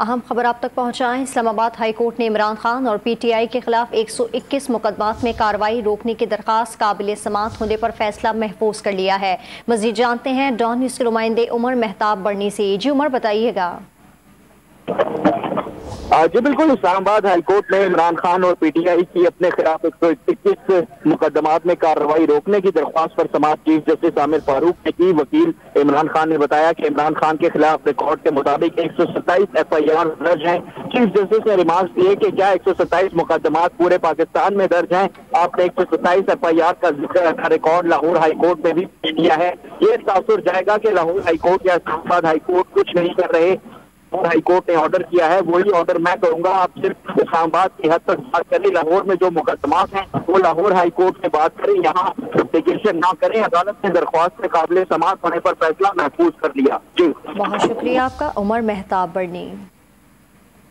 अहम खबर आप तक पहुंचाएं। इस्लामाबाद हाई कोर्ट ने इमरान खान और पीटीआई के खिलाफ 121 मुकदमात में कार्रवाई रोकने की दरखास्त काबिल समाअत होने पर फैसला महफूज कर लिया है। मजीद जानते हैं डॉन न्यूज़ के नुमाइंदे उमर मेहताब बढ़नी से। जी उमर, बताइएगा। जी बिल्कुल, इस्लामाबाद हाईकोर्ट ने इमरान खान और पीटीआई की अपने खिलाफ 121 मुकदमात में कार्रवाई रोकने की दरख्वास्त पर समाअत चीफ जस्टिस आमिर फारूक ने की। वकील इमरान खान ने बताया कि इमरान खान के खिलाफ रिकॉर्ड के मुताबिक 127 FIR दर्ज हैं। चीफ जस्टिस ने रिमार्क्स दिए कि क्या 127 मुकदमात पूरे पाकिस्तान में दर्ज हैं? आपने 127 FIR का जिक्र रिकॉर्ड लाहौर हाईकोर्ट में भी किया है। ये तासुर जाएगा कि लाहौर हाईकोर्ट या इस्लामाबाद हाईकोर्ट कुछ नहीं कर रहे। और हाईकोर्ट ने ऑर्डर किया है, वही ऑर्डर मैं करूंगा। आप सिर्फ इस्लामाबाद की हद तक बात करें, लाहौर में जो मुकदमात हैं वो लाहौर हाईकोर्ट में बात करें, यहाँ एप्लीकेशन ना करें। अदालत ने दरख्वास्त से काबिल समाअत होने पर फैसला महफूज कर लिया। जी बहुत शुक्रिया आपका उमर मेहताब बढ़नी।